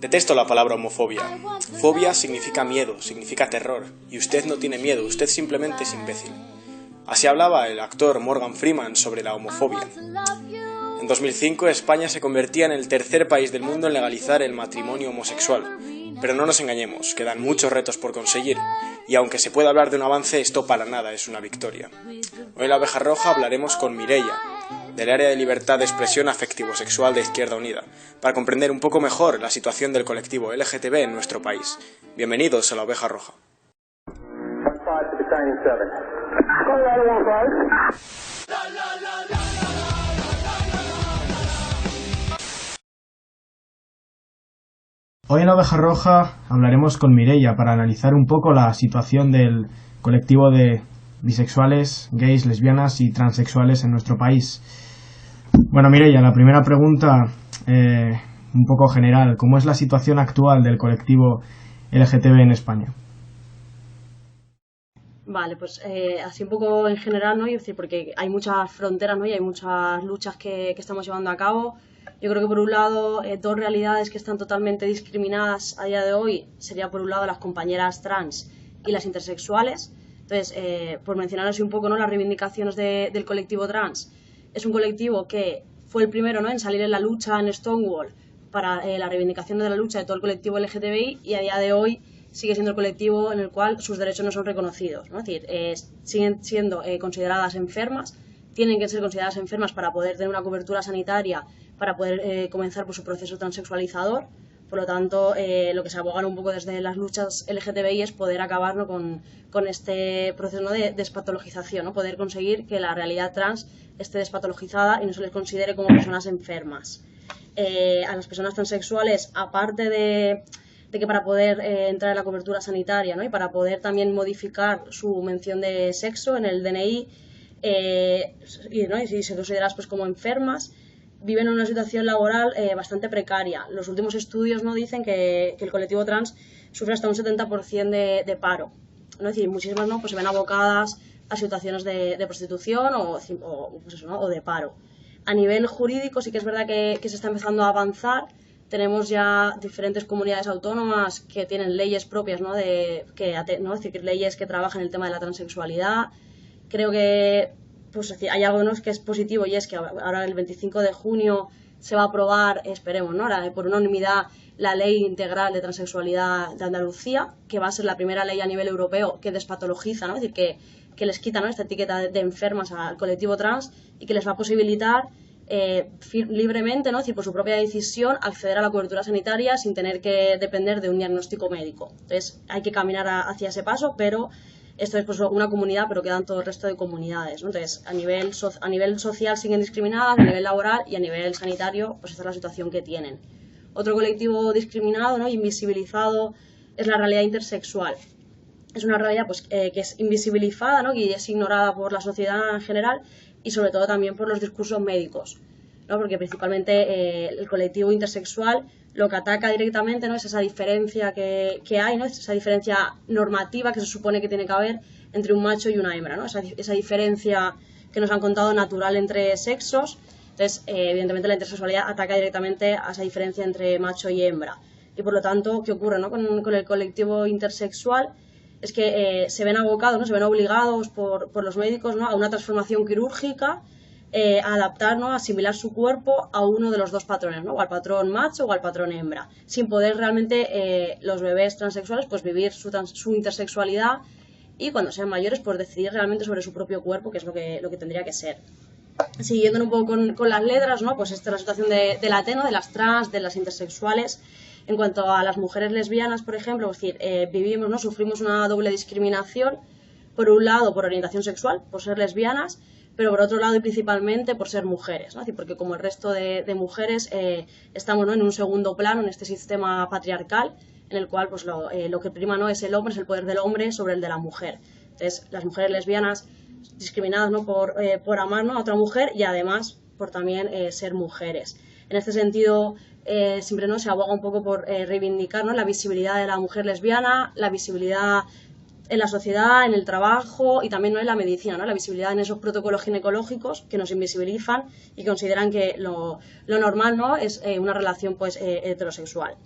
Detesto la palabra homofobia. Fobia significa miedo, significa terror, y usted no tiene miedo, usted simplemente es imbécil. Así hablaba el actor Morgan Freeman sobre la homofobia. En 2005 España se convertía en el tercer país del mundo en legalizar el matrimonio homosexual. Pero no nos engañemos, quedan muchos retos por conseguir, y aunque se pueda hablar de un avance, esto para nada es una victoria. Hoy en La Oveja Roja hablaremos con Mireia, del área de libertad de expresión afectivo-sexual de Izquierda Unida, para comprender un poco mejor la situación del colectivo LGTB en nuestro país. Bienvenidos a La Oveja Roja. Hoy en La Oveja Roja hablaremos con Mireia para analizar un poco la situación del colectivo de bisexuales, gays, lesbianas y transexuales en nuestro país. Bueno, Mireia, la primera pregunta, un poco general, ¿cómo es la situación actual del colectivo LGTB en España? Vale, pues así un poco en general, ¿no? Y decir, porque hay muchas fronteras, ¿no? Y hay muchas luchas que estamos llevando a cabo. Yo creo que por un lado, dos realidades que están totalmente discriminadas a día de hoy sería por un lado las compañeras trans y las intersexuales. Entonces, por mencionar así un poco, ¿no? Las reivindicaciones del colectivo trans. Es un colectivo que fue el primero, ¿no? En salir en la lucha en Stonewall para la reivindicación de la lucha de todo el colectivo LGTBI, y a día de hoy sigue siendo el colectivo en el cual sus derechos no son reconocidos, ¿no? Es decir, siguen siendo consideradas enfermas, tienen que ser consideradas enfermas para poder tener una cobertura sanitaria, para poder comenzar por su proceso transexualizador. Por lo tanto, lo que se abogan un poco desde las luchas LGTBI es poder acabar, ¿no? con este proceso, ¿no? de despatologización, ¿no? Poder conseguir que la realidad trans esté despatologizada y no se les considere como personas enfermas. A las personas transexuales, aparte de que para poder entrar en la cobertura sanitaria, ¿no? Y para poder también modificar su mención de sexo en el DNI, ¿no? Y si se consideran pues, como enfermas, viven en una situación laboral bastante precaria. Los últimos estudios, ¿no? Dicen que el colectivo trans sufre hasta un 70% de paro, ¿no? Es decir, muchísimas, ¿no? Pues se ven abocadas a situaciones de prostitución pues eso, ¿no? O de paro. A nivel jurídico sí que es verdad que se está empezando a avanzar. Tenemos ya diferentes comunidades autónomas que tienen leyes propias, ¿no? ¿no? Es decir, leyes que trabajan el tema de la transexualidad. Creo que pues, hay algo, ¿no? que es positivo, y es que ahora el 25 de junio se va a aprobar, esperemos, ¿no? por unanimidad, la Ley Integral de Transexualidad de Andalucía, que va a ser la primera ley a nivel europeo que despatologiza, ¿no? Es decir, que les quita, ¿no? esta etiqueta de enfermas al colectivo trans, y que les va a posibilitar libremente, ¿no? Es decir, por su propia decisión, acceder a la cobertura sanitaria sin tener que depender de un diagnóstico médico. Entonces, hay que caminar hacia ese paso, pero esto es pues, una comunidad, pero quedan todo el resto de comunidades, ¿no? Entonces, a nivel social siguen discriminadas, a nivel laboral y a nivel sanitario, pues esta es la situación que tienen. Otro colectivo discriminado, ¿no? Invisibilizado es la realidad intersexual. Es una realidad pues, que es invisibilizada, ¿no? Y es ignorada por la sociedad en general, y sobre todo también por los discursos médicos, ¿no? Porque principalmente el colectivo intersexual lo que ataca directamente, ¿no? Es esa diferencia que hay, ¿no? Es esa diferencia normativa que se supone que tiene que haber entre un macho y una hembra, ¿no? Esa diferencia que nos han contado natural entre sexos. Entonces, evidentemente la intersexualidad ataca directamente a esa diferencia entre macho y hembra. Y por lo tanto, ¿qué ocurre, ¿no? con el colectivo intersexual? Es que se ven abocados, ¿no? Se ven obligados por los médicos, ¿no? A una transformación quirúrgica, a adaptar, ¿no? A asimilar su cuerpo a uno de los dos patrones, ¿no? O al patrón macho o al patrón hembra, sin poder realmente los bebés transexuales pues vivir su intersexualidad, y cuando sean mayores pues decidir realmente sobre su propio cuerpo, que es lo que tendría que ser. Siguiendo un poco con las letras, ¿no? Pues esta es la situación de la T, ¿no? De las trans, de las intersexuales. En cuanto a las mujeres lesbianas, por ejemplo, es decir, vivimos, ¿no? Sufrimos una doble discriminación, por un lado por orientación sexual, por ser lesbianas, pero por otro lado y principalmente por ser mujeres, ¿no? Es decir, porque como el resto de mujeres estamos, ¿no? En un segundo plano, en este sistema patriarcal, en el cual pues, lo que prima, ¿no? Es el hombre, es el poder del hombre sobre el de la mujer. Entonces, las mujeres lesbianas discriminadas, ¿no? por amar, ¿no? a otra mujer, y además por también ser mujeres. En este sentido, siempre, ¿no? se aboga un poco por reivindicar, ¿no? la visibilidad de la mujer lesbiana, la visibilidad en la sociedad, en el trabajo y también, ¿no? en la medicina, ¿no? La visibilidad en esos protocolos ginecológicos que nos invisibilizan y consideran que lo normal, ¿no? es una relación pues, heterosexual.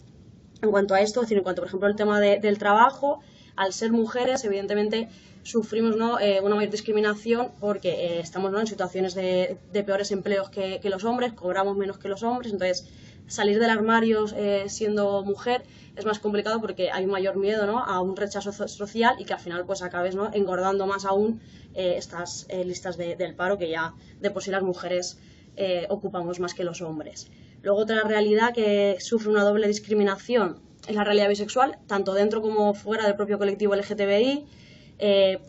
en cuanto a esto, es decir, en cuanto, por ejemplo, al tema del trabajo, al ser mujeres, evidentemente sufrimos, ¿no?, una mayor discriminación porque estamos, ¿no?, en situaciones de peores empleos que los hombres, cobramos menos que los hombres, entonces salir del armario siendo mujer es más complicado porque hay un mayor miedo, ¿no?, a un rechazo social y que al final pues acabes, ¿no?, engordando más aún estas listas del paro, que ya de por sí las mujeres ocupamos más que los hombres. Luego, otra realidad que sufre una doble discriminación es la realidad bisexual, tanto dentro como fuera del propio colectivo LGTBI,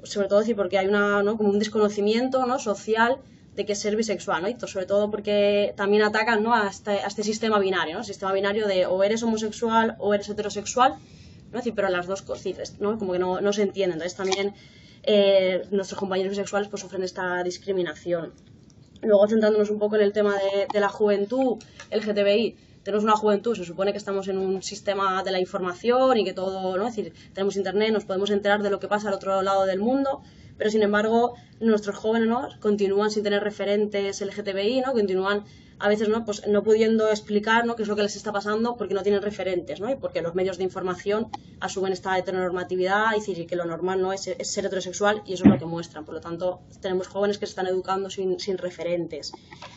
sobre todo decir porque hay ¿no?, como un desconocimiento, ¿no?, social de que es ser bisexual, ¿no? Y sobre todo porque también atacan, ¿no?, a este sistema binario, ¿no?, el sistema binario de o eres homosexual o eres heterosexual, ¿no? Es decir, pero las dos cosas, ¿no?, como que no se entienden. Entonces también nuestros compañeros bisexuales pues sufren esta discriminación. Luego, centrándonos un poco en el tema de la juventud LGTBI, tenemos una juventud, se supone que estamos en un sistema de la información y que todo, ¿no?, es decir, tenemos internet, nos podemos enterar de lo que pasa al otro lado del mundo, pero sin embargo nuestros jóvenes, ¿no?, continúan sin tener referentes LGTBI, ¿no?, continúan a veces, ¿no?, pues no pudiendo explicar, ¿no?, qué es lo que les está pasando porque no tienen referentes, ¿no?, y porque los medios de información asumen esta heteronormatividad, es decir, que lo normal no es ser heterosexual, y eso es lo que muestran. Por lo tanto, tenemos jóvenes que se están educando sin referentes.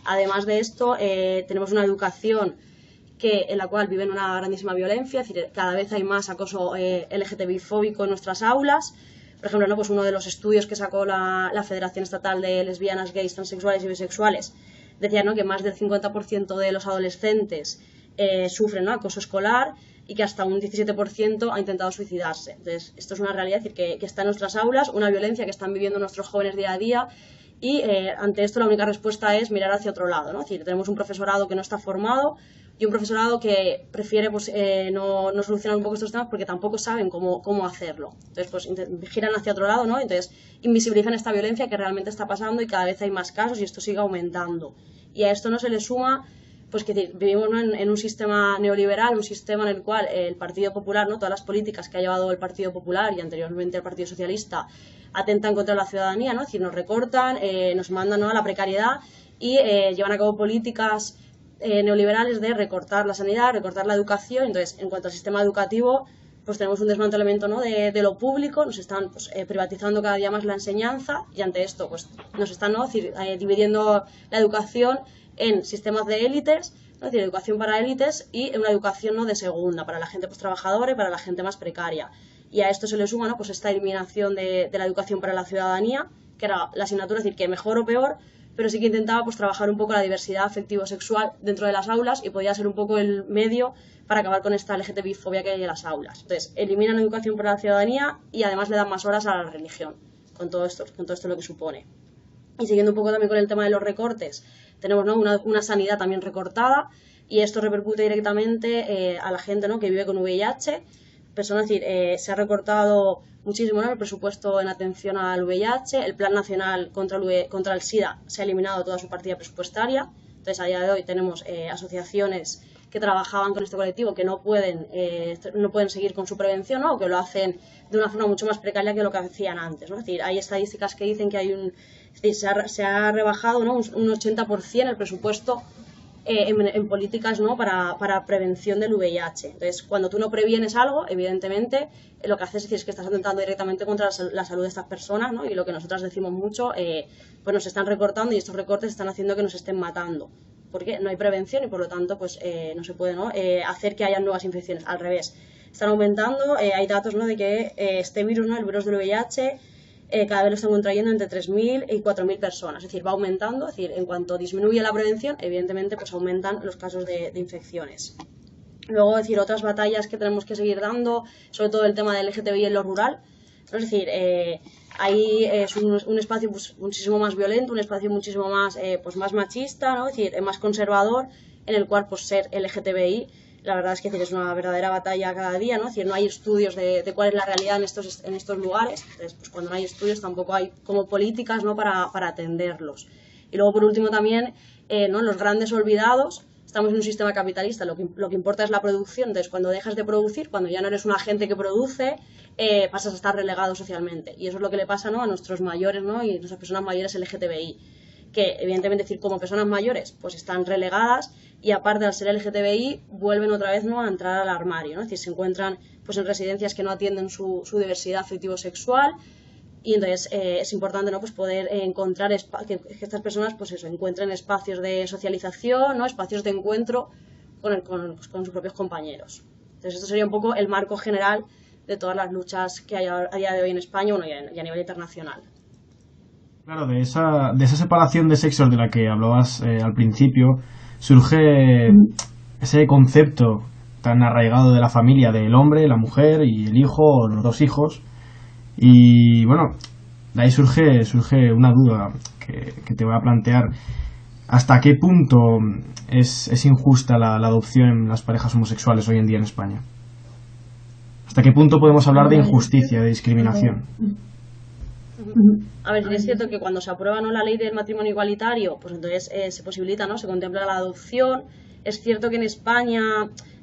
Además de esto, tenemos una educación en la cual viven una grandísima violencia, es decir, cada vez hay más acoso LGTBI-fóbico en nuestras aulas. Por ejemplo, ¿no?, pues uno de los estudios que sacó la Federación Estatal de Lesbianas, Gays, Transexuales y Bisexuales decía, ¿no?, que más del 50% de los adolescentes sufren, ¿no?, acoso escolar y que hasta un 17% ha intentado suicidarse. Entonces, esto es una realidad, es decir, que está en nuestras aulas, una violencia que están viviendo nuestros jóvenes día a día, y ante esto la única respuesta es mirar hacia otro lado, ¿no? Es decir, tenemos un profesorado que no está formado y un profesorado que prefiere pues, no solucionar un poco estos temas porque tampoco saben cómo hacerlo. Entonces, pues giran hacia otro lado, ¿no? Entonces, invisibilizan esta violencia que realmente está pasando y cada vez hay más casos y esto sigue aumentando. Y a esto no se le suma, pues que vivimos, ¿no?, en un sistema neoliberal, un sistema en el cual el Partido Popular, ¿no?, todas las políticas que ha llevado el Partido Popular y anteriormente el Partido Socialista atentan contra la ciudadanía, ¿no? Es decir, nos recortan, nos mandan, ¿no?, a la precariedad y llevan a cabo políticas neoliberales de recortar la sanidad, recortar la educación. Entonces, en cuanto al sistema educativo, pues tenemos un desmantelamiento, ¿no?, de lo público, nos están pues, privatizando cada día más la enseñanza, y ante esto pues nos están, ¿no?, dividiendo la educación en sistemas de élites, ¿no?, es decir, educación para élites y una educación, ¿no?, de segunda, para la gente pues, trabajadora y para la gente más precaria. Y a esto se le suma, ¿no?, pues esta eliminación de la educación para la ciudadanía, que era la asignatura, es decir, que mejor o peor, pero sí que intentaba pues trabajar un poco la diversidad afectivo-sexual dentro de las aulas y podía ser un poco el medio para acabar con esta LGTBI-fobia que hay en las aulas. Entonces, eliminan educación para la ciudadanía y además le dan más horas a la religión, con todo esto lo que supone. Y siguiendo un poco también con el tema de los recortes, tenemos, ¿no?, una sanidad también recortada, y esto repercute directamente a la gente, ¿no?, que vive con VIH. Personas, es decir, se ha recortado muchísimo, ¿no?, el presupuesto en atención al VIH, el Plan Nacional contra el SIDA se ha eliminado toda su partida presupuestaria. Entonces, a día de hoy tenemos asociaciones que trabajaban con este colectivo que no pueden seguir con su prevención, ¿no?, o que lo hacen de una forma mucho más precaria que lo que hacían antes, ¿no? Es decir, hay estadísticas que dicen que se ha rebajado, ¿no?, un 80% el presupuesto en políticas, ¿no?, para prevención del VIH. Entonces, cuando tú no previenes algo, evidentemente, lo que haces es que estás atentando directamente contra la salud de estas personas, ¿no? Y lo que nosotras decimos mucho, pues nos están recortando y estos recortes están haciendo que nos estén matando, porque no hay prevención y por lo tanto pues no se puede, ¿no?, hacer que haya nuevas infecciones. Al revés, están aumentando, hay datos, ¿no?, de que este virus, ¿no?, el virus del VIH, cada vez lo están contrayendo entre 3.000 y 4.000 personas, es decir, va aumentando, es decir, en cuanto disminuye la prevención, evidentemente pues aumentan los casos de infecciones. Luego, es decir, otras batallas que tenemos que seguir dando, sobre todo el tema del LGTBI en lo rural, ¿no? Es decir, ahí es un espacio pues, muchísimo más violento, un espacio muchísimo más, pues, más machista, ¿no? Es decir, más conservador, en el cual pues, ser LGTBI, la verdad es que es una verdadera batalla cada día, ¿no? Es decir, no hay estudios de cuál es la realidad en estos lugares. Entonces, pues cuando no hay estudios tampoco hay como políticas, ¿no?, para atenderlos. Y luego, por último, también, ¿no?, los grandes olvidados. Estamos en un sistema capitalista, lo que importa es la producción. Entonces, cuando dejas de producir, cuando ya no eres un agente que produce, pasas a estar relegado socialmente. Y eso es lo que le pasa, ¿no?, a nuestros mayores, ¿no?, y a nuestras personas mayores LGTBI, que evidentemente decir como personas mayores pues están relegadas y aparte al ser LGTBI vuelven otra vez, ¿no?, a entrar al armario, ¿no? Es decir, se encuentran pues en residencias que no atienden su diversidad afectivo-sexual y entonces es importante, ¿no?, pues poder encontrar que estas personas pues eso, encuentren espacios de socialización, ¿no?, espacios de encuentro con sus propios compañeros. Entonces esto sería un poco el marco general de todas las luchas que hay a día de hoy en España, bueno, y a nivel internacional. Claro, de esa separación de sexos de la que hablabas al principio, surge ese concepto tan arraigado de la familia, del hombre, la mujer y el hijo o los dos hijos. Y bueno, de ahí surge una duda que te voy a plantear. ¿Hasta qué punto es injusta la adopción en las parejas homosexuales hoy en día en España? ¿Hasta qué punto podemos hablar de injusticia, de discriminación? A ver, es cierto que cuando se aprueba, ¿no?, la ley del matrimonio igualitario, pues entonces se posibilita, ¿no?, se contempla la adopción. Es cierto que en España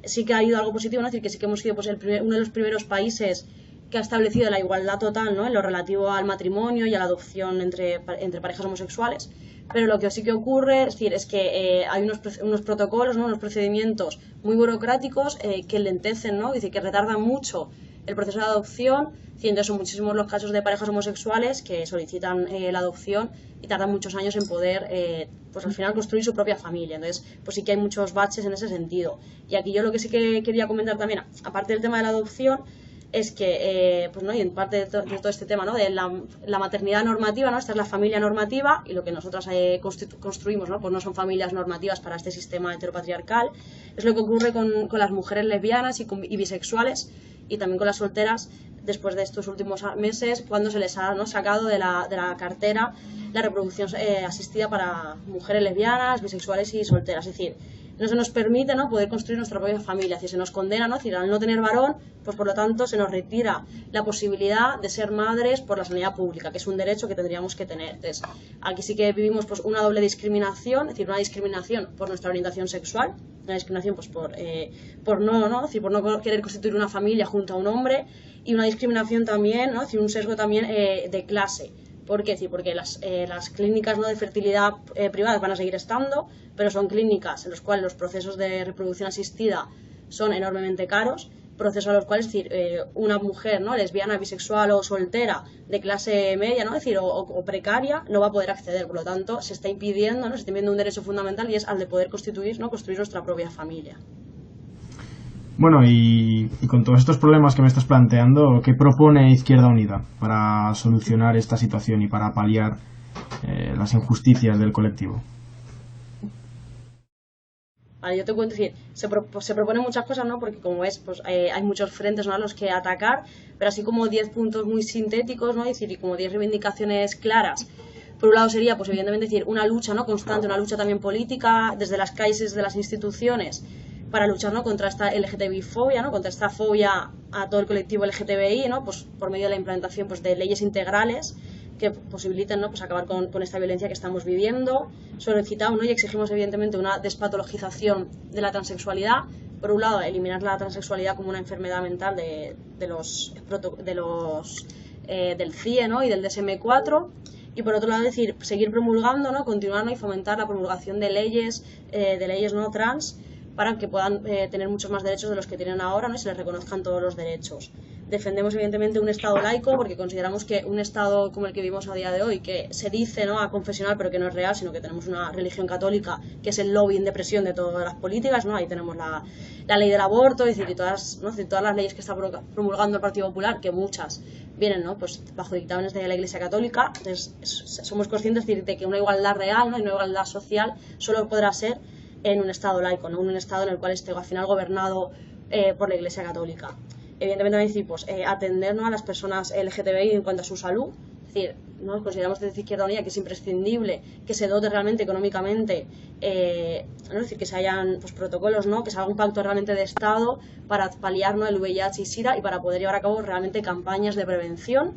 sí que ha habido algo positivo, ¿no? Es decir, que sí que hemos sido pues, uno de los primeros países que ha establecido la igualdad total, ¿no?, en lo relativo al matrimonio y a la adopción entre parejas homosexuales. Pero lo que sí que ocurre es que hay unos protocolos, ¿no?, unos procedimientos muy burocráticos que lentecen, ¿no?, es decir, que retardan mucho el proceso de adopción. Entonces son muchísimos los casos de parejas homosexuales que solicitan la adopción y tardan muchos años en poder, pues al final construir su propia familia. Entonces, pues sí que hay muchos baches en ese sentido. Y aquí yo lo que sí que quería comentar también, aparte del tema de la adopción, es que, pues no, y en parte de todo este tema, ¿no?, de la maternidad normativa, ¿no?, esta es la familia normativa y lo que nosotras construimos, ¿no?, pues no son familias normativas para este sistema heteropatriarcal. Es lo que ocurre con las mujeres lesbianas y bisexuales y también con las solteras después de estos últimos meses, cuando se les ha, ¿no?, sacado de la cartera la reproducción asistida para mujeres lesbianas, bisexuales y solteras. Es decir, no se nos permite, ¿no?, poder construir nuestra propia familia, es decir, se nos condena, ¿no?, es decir, al no tener varón, pues por lo tanto se nos retira la posibilidad de ser madres por la sanidad pública, que es un derecho que tendríamos que tener. Entonces, aquí sí que vivimos pues una doble discriminación, es decir, una discriminación por nuestra orientación sexual, una discriminación pues por no querer constituir una familia junto a un hombre, y una discriminación también, ¿no?, es decir, un sesgo también de clase. ¿Por qué? Porque las clínicas, ¿no?, de fertilidad privadas van a seguir estando, pero son clínicas en las cuales los procesos de reproducción asistida son enormemente caros, procesos a los cuales, es decir, una mujer, ¿no?, lesbiana, bisexual o soltera de clase media, ¿no?, es decir, o precaria, no va a poder acceder. Por lo tanto, se está impidiendo, ¿no?, se está impidiendo un derecho fundamental y es al de poder construir nuestra propia familia. Bueno, y con todos estos problemas que me estás planteando, ¿qué propone Izquierda Unida para solucionar esta situación y para paliar las injusticias del colectivo? Vale, yo te cuento, decir, se proponen muchas cosas, ¿no?, porque como ves, pues hay muchos frentes, ¿no?, a los que atacar, pero así como 10 puntos muy sintéticos, ¿no?, es decir, y como 10 reivindicaciones claras. Por un lado sería, pues evidentemente, decir, una lucha, ¿no?, constante, una lucha también política, desde las calles, desde las instituciones, para luchar, ¿no?, contra esta LGTBI-fobia, ¿no?, contra esta fobia a todo el colectivo LGTBI, ¿no?, pues por medio de la implantación pues, de leyes integrales que posibiliten, ¿no?, pues acabar con esta violencia que estamos viviendo. Solicitamos, ¿no?, y exigimos evidentemente una despatologización de la transexualidad. Por un lado, eliminar la transexualidad como una enfermedad mental del CIE, ¿no?, y del DSM-4. Y por otro lado, decir, seguir promulgando, ¿no?, continuar, ¿no?, y fomentar la promulgación de leyes no trans, para que puedan tener muchos más derechos de los que tienen ahora, ¿no?, y se les reconozcan todos los derechos. Defendemos evidentemente un Estado laico porque consideramos que un Estado como el que vivimos a día de hoy, que se dice, ¿no?, aconfesional pero que no es real, sino que tenemos una religión católica que es el lobbying de presión de todas las políticas, ¿no? Ahí tenemos la ley del aborto, es decir, y todas las leyes que está promulgando el Partido Popular, que muchas vienen, ¿no?, pues bajo dictámenes de la Iglesia Católica. Entonces somos conscientes de que una igualdad real, ¿no?, y una igualdad social solo podrá ser en un Estado laico, no en un Estado en el cual esté al final gobernado por la Iglesia Católica. Evidentemente también decir, pues, atender, ¿no?, a las personas LGTBI en cuanto a su salud. Es decir, ¿no?, consideramos desde Izquierda Unida que es imprescindible que se dote realmente económicamente, ¿no?, es decir, que se hayan pues, protocolos, ¿no?, que se haga un pacto realmente de Estado para paliar, ¿no?, el VIH y SIDA y para poder llevar a cabo realmente campañas de prevención.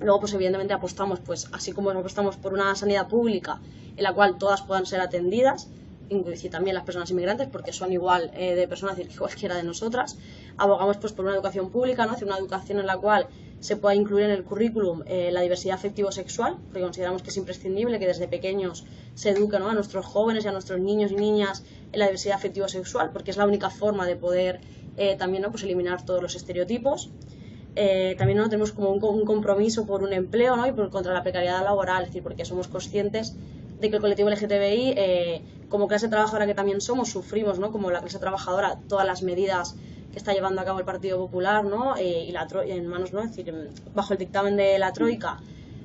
Luego, pues evidentemente apostamos, pues así como apostamos por una sanidad pública en la cual todas puedan ser atendidas, inclusive también las personas inmigrantes, porque son igual de personas que cualquiera de nosotras. Abogamos pues por una educación pública, ¿no?, una educación en la cual se pueda incluir en el currículum la diversidad afectivo-sexual, porque consideramos que es imprescindible que desde pequeños se eduque, ¿no?, a nuestros jóvenes y a nuestros niños y niñas en la diversidad afectivo-sexual, porque es la única forma de poder también, ¿no?, pues eliminar todos los estereotipos. También, ¿no?, tenemos como un compromiso por un empleo, ¿no?, y contra la precariedad laboral, es decir, porque somos conscientes de que el colectivo LGTBI, como clase trabajadora que también somos, sufrimos, ¿no?, como la clase trabajadora, todas las medidas que está llevando a cabo el Partido Popular, ¿no?, y en manos, ¿no?, es decir, bajo el dictamen de la Troika,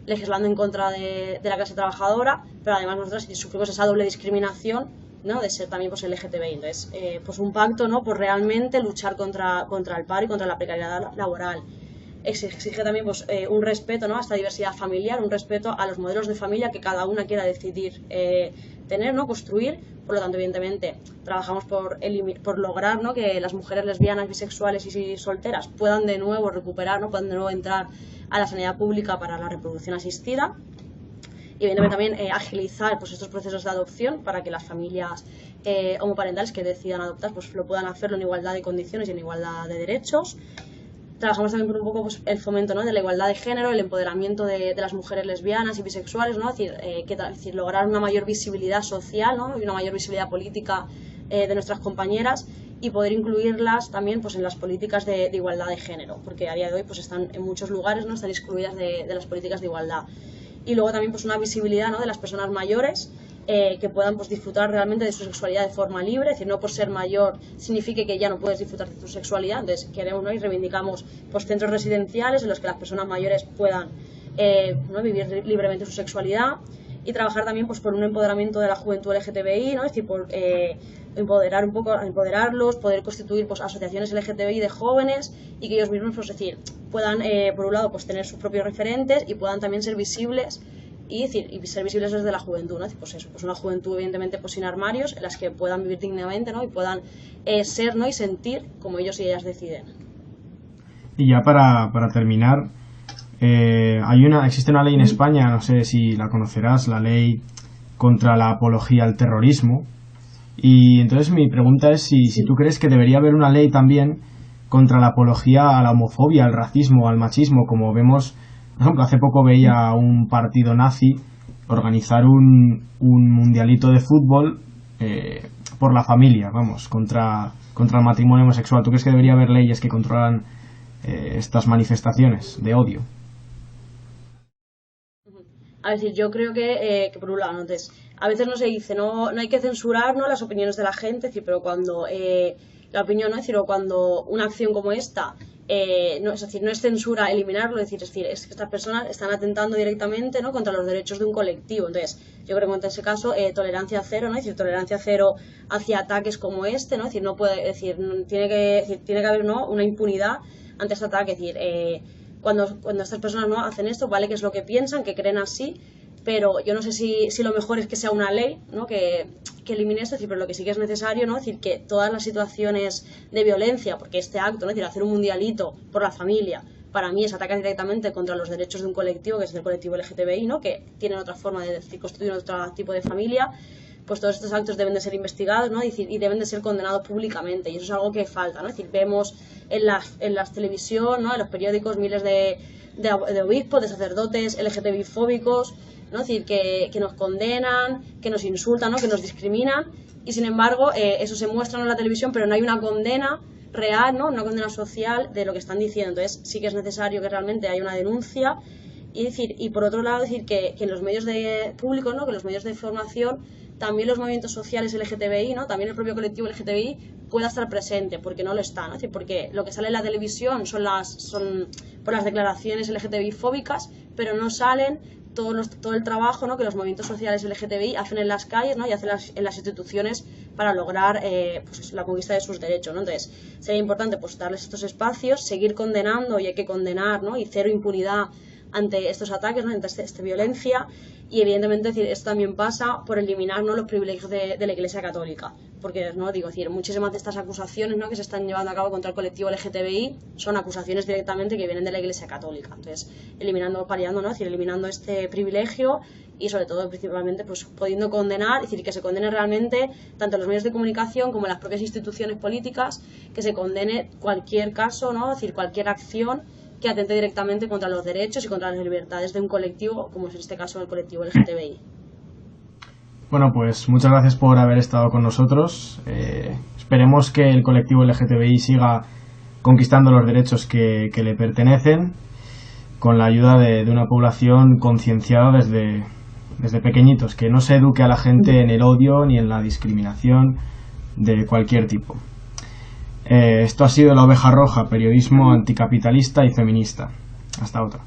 legislando en contra de la clase trabajadora, pero además nosotros sufrimos esa doble discriminación, ¿no?, de ser también pues LGTBI. Entonces, pues un pacto, ¿no?, por realmente luchar contra el paro y contra la precariedad laboral. Exige también pues, un respeto, ¿no?, a esta diversidad familiar, un respeto a los modelos de familia que cada una quiera decidir tener, ¿no?, construir. Por lo tanto, evidentemente, trabajamos por lograr, ¿no?, que las mujeres lesbianas, bisexuales y solteras puedan de nuevo recuperar, ¿no?, puedan de nuevo entrar a la sanidad pública para la reproducción asistida. Y evidentemente también agilizar pues, estos procesos de adopción para que las familias homoparentales que decidan adoptar pues, lo puedan hacerlo en igualdad de condiciones y en igualdad de derechos. Trabajamos también por un poco pues, el fomento, ¿no?, de la igualdad de género, el empoderamiento de las mujeres lesbianas y bisexuales, ¿no?, es decir, lograr una mayor visibilidad social, ¿no?, y una mayor visibilidad política de nuestras compañeras y poder incluirlas también pues, en las políticas de igualdad de género, porque a día de hoy pues, están en muchos lugares, ¿no?, están excluidas de las políticas de igualdad. Y luego también pues, una visibilidad, ¿no?, de las personas mayores, que puedan pues, disfrutar realmente de su sexualidad de forma libre, es decir, no por ser mayor signifique que ya no puedes disfrutar de tu sexualidad. Entonces queremos, ¿no?, y reivindicamos pues, centros residenciales en los que las personas mayores puedan ¿no?, vivir libremente su sexualidad, y trabajar también pues, por un empoderamiento de la juventud LGTBI, ¿no?, es decir, por empoderarlos, poder constituir pues, asociaciones LGTBI de jóvenes y que ellos mismos pues, es decir, puedan por un lado pues, tener sus propios referentes y puedan también ser visibles y ser visibles desde la juventud, ¿no? Pues eso, pues una juventud evidentemente pues sin armarios, en las que puedan vivir dignamente, ¿no?, y puedan ser, ¿no?, y sentir como ellos y ellas deciden. Y ya para terminar, existe una ley en España, no sé si la conocerás, la ley contra la apología al terrorismo. Y entonces mi pregunta es si tú crees que debería haber una ley también contra la apología a la homofobia, al racismo, al machismo, como vemos. Por ejemplo, hace poco veía a un partido nazi organizar un mundialito de fútbol por la familia, vamos, contra el matrimonio homosexual. ¿Tú crees que debería haber leyes que controlan estas manifestaciones de odio? A ver, yo creo que por un lado, entonces, a veces no se dice, no hay que censurar, ¿no?, las opiniones de la gente, es decir, pero cuando la opinión, ¿no?, es decir, o cuando una acción como esta no es censura eliminarlo, es que estas personas están atentando directamente, ¿no?, contra los derechos de un colectivo. Entonces, yo creo que en ese caso tolerancia cero, ¿no?, es decir, tolerancia cero hacia ataques como este, ¿no?, es decir, no puede, es decir, tiene que haber, ¿no?, una impunidad ante este ataque, es decir, cuando estas personas no hacen esto, vale que es lo que piensan, que creen así, pero yo no sé si lo mejor es que sea una ley, ¿no?, que elimine esto, es decir, pero lo que sí que es necesario, ¿no?, es decir, que todas las situaciones de violencia, porque este acto, ¿no?, es decir, hacer un mundialito por la familia, para mí es atacar directamente contra los derechos de un colectivo, que es el colectivo LGTBI, ¿no?, que tienen otra forma de constituir otro tipo de familia. Pues todos estos actos deben de ser investigados, ¿no?, y deben de ser condenados públicamente, y eso es algo que falta, ¿no? Es decir, vemos en las televisión, ¿no?, en los periódicos miles de obispos, de sacerdotes LGTBI fóbicos, ¿no?, es decir, que nos condenan, que nos insultan, ¿no?, que nos discriminan, y sin embargo eso se muestra en la televisión, pero no hay una condena real, ¿no?, una condena social de lo que están diciendo. Entonces sí que es necesario que realmente haya una denuncia, y por otro lado decir que en los medios públicos, ¿no?, que en los medios de información también los movimientos sociales LGTBI, ¿no?, también el propio colectivo LGTBI pueda estar presente, porque no lo está, ¿no? Es decir, porque lo que sale en la televisión son por las declaraciones LGTBI fóbicas, pero no salen todo el trabajo, ¿no?, que los movimientos sociales LGTBI hacen en las calles, ¿no?, y hacen en las instituciones para lograr pues, la conquista de sus derechos, ¿no? Entonces sería importante pues, darles estos espacios, seguir condenando, y hay que condenar, ¿no?, y cero impunidad ante estos ataques, ¿no?, ante esta violencia. Y evidentemente decir, esto también pasa por eliminar, ¿no?, los privilegios de la Iglesia Católica, porque no digo, decir, muchísimas de estas acusaciones, ¿no?, que se están llevando a cabo contra el colectivo LGTBI son acusaciones directamente que vienen de la Iglesia Católica. Entonces, paliando, ¿no?, es decir, eliminando este privilegio y sobre todo principalmente pues pudiendo condenar, es decir, que se condene realmente tanto en los medios de comunicación como en las propias instituciones políticas, que se condene cualquier caso, ¿no?, es decir, cualquier acción que atente directamente contra los derechos y contra las libertades de un colectivo, como es en este caso el colectivo LGTBI. Bueno, pues muchas gracias por haber estado con nosotros. Esperemos que el colectivo LGTBI siga conquistando los derechos que le pertenecen, con la ayuda de una población concienciada desde pequeñitos, que no se eduque a la gente en el odio ni en la discriminación de cualquier tipo. Esto ha sido La Oveja Roja, periodismo anticapitalista y feminista. Hasta otra.